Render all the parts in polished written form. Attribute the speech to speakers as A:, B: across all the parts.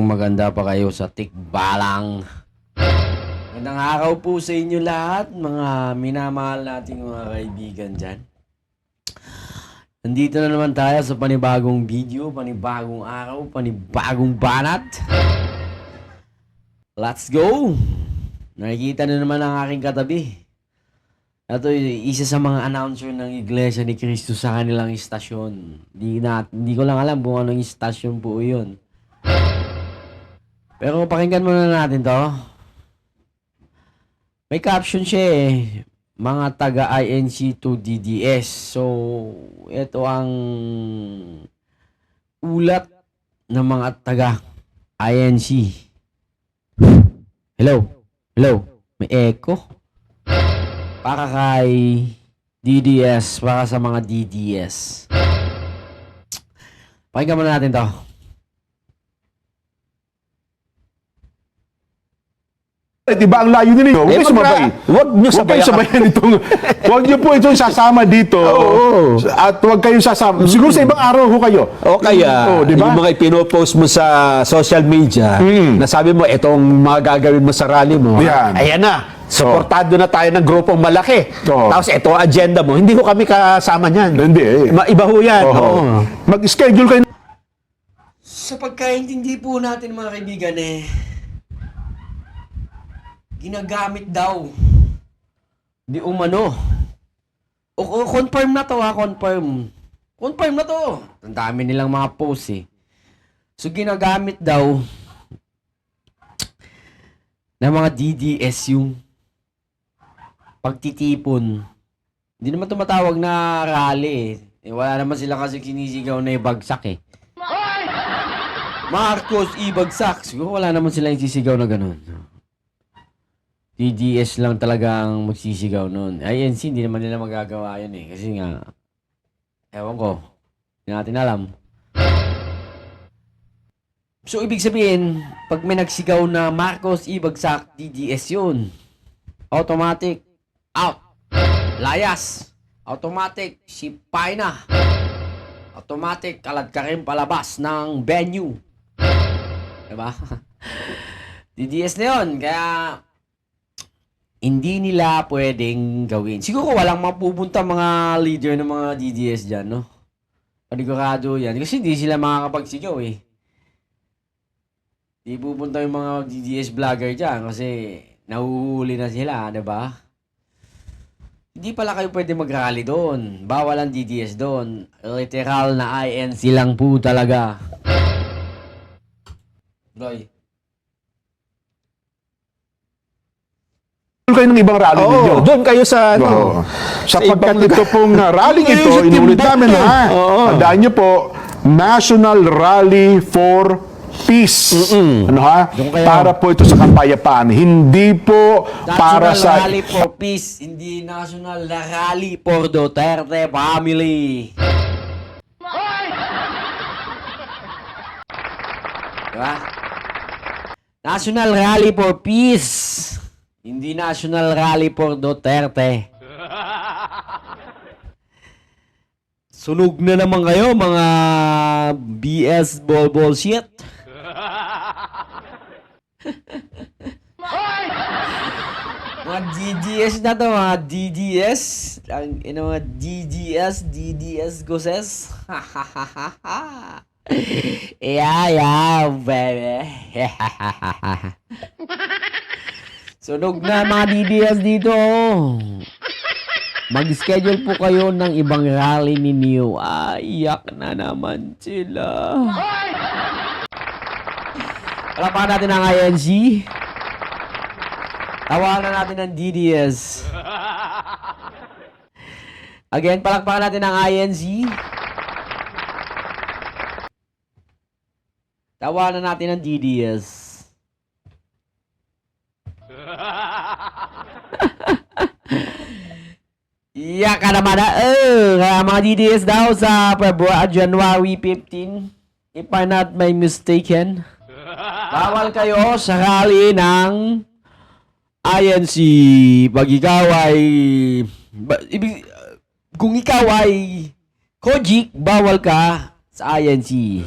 A: maganda pa kayo sa tikbalang. Magandang araw po sa inyo lahat, mga minamahal nating mga kaibigan dyan. Nandito na naman tayo sa panibagong video, panibagong araw, panibagong banat. Let's go! Nakikita na naman ang aking katabi. Ito isa sa mga announcer ng Iglesia ni Cristo sa kanilang istasyon. Hindi ko lang alam kung anong istasyon po yun. Pero pakinggan muna natin to. May caption siya eh. Mga taga-INC to DDS. So, ito ang ulat ng mga taga-INC. Hello? Hello? May echo? Para kay DDS, para sa mga DDS. Pakinggan muna natin to.
B: Diba ang layo ninyo? Huwag niyo sumabay.
C: Huwag niyo
B: sabayan itong... Huwag niyo po itong sasama dito. At huwag kayong sasama. Siguro sa ibang araw ho kayo.
C: O kaya,
B: diba?
C: yung mga ipinopost mo sa social media, na sabi mo, itong mga gagawin mo sa rally mo,
B: Yan.
C: ayan na, suportado na tayo ng grupong malaki.
B: Oo.
C: Tapos ito ang agenda mo, hindi ko kami kasama niyan.
B: Hindi.
C: Iba ho yan. Oo.
B: Mag-schedule kayo.
A: Sa pagkaintindi po natin mga kaibigan ginagamit daw. Di umano. O confirm na to ha, confirm. Confirm na to. Ang dami nilang mga posts eh. So ginagamit daw ng mga DDS yung pagtitipon. Hindi naman tumatawag na rally eh. Wala naman sila kasi sinisigaw na ibagsak eh. Marcos ibagsak. Siguro wala naman sila yung sisigaw na ganun. DDS lang talagang magsisigaw nun. INC, hindi naman nila magagawa yun eh. Kasi nga, ewan ko, hindi natin alam. So, ibig sabihin, pag may nagsigaw na Marcos ibagsak, DDS yun. Automatic, out. Layas. Automatic, sipay na. Automatic, kalad ka rin palabas ng venue. Diba? DDS na yun. Kaya, hindi nila pwedeng gawin. Siguro walang mapupunta mga leader ng mga DDS dyan, no? Panigurado yan. Kasi hindi sila makakapagsigaw eh. Hindi pupunta yung mga DDS vlogger dyan kasi nahuhuli na sila, diba? Hindi pala kayo pwede mag-rally doon. Bawal ang DDS doon. Literal na INC lang po talaga. Roy.
B: Kayo ng ibang rally ninyo.
C: Doon kayo sa... ano,
B: Sapagkat
C: ibang
B: ito pong rally
C: Doon kayo
B: ito,
C: sa
B: inulit
C: Timbuktu.
B: namin ha.
C: Oo.
B: Tandaan niyo po, National Rally for Peace. Ano ha?
A: Doon kayo.
B: Para po ito sa kapayapaan. Hindi po para
A: National
B: sa...
A: Rally for Peace, hindi National Rally for Duterte Family. Diba? National Rally for Peace, hindi National Rally for Duterte. Sunog na naman kayo, mga BS bullshit. Mga DDS na to, mga DDS. Ang mga DDS goses. Yeah, baby. Sunog na mga DDS dito. Mag-schedule po kayo ng ibang rally ninyo. Iyak na naman sila. Palapakan natin ang INC. Tawanan natin ang DDS. Again, palakpakan natin ang INC. Tawanan natin ang DDS. Iyak ka naman na. Kaya mga DDS daw sa January 15, if I'm not may mistaken, bawal kayo sa rally ng INC. Pag ikaw ay... kung ikaw ay Kojik, bawal ka sa INC.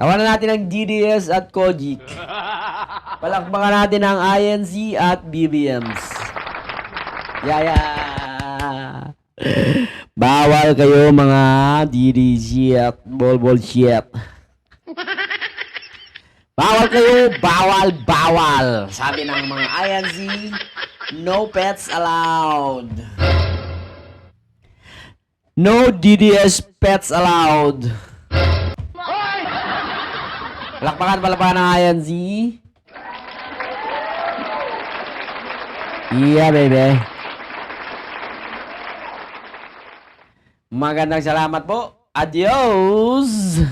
A: Tawanan natin ang DDS at Kojic. Palakpakan natin ang INC at BBMs. Yaya! Bawal kayo mga DDG at bol shit. Bawal kayo, bawal. Sabi ng mga INC, no pets allowed. No DDS pets allowed. Palakpakan ng INC. Yeah, baby. Magandang salamat po. Adios!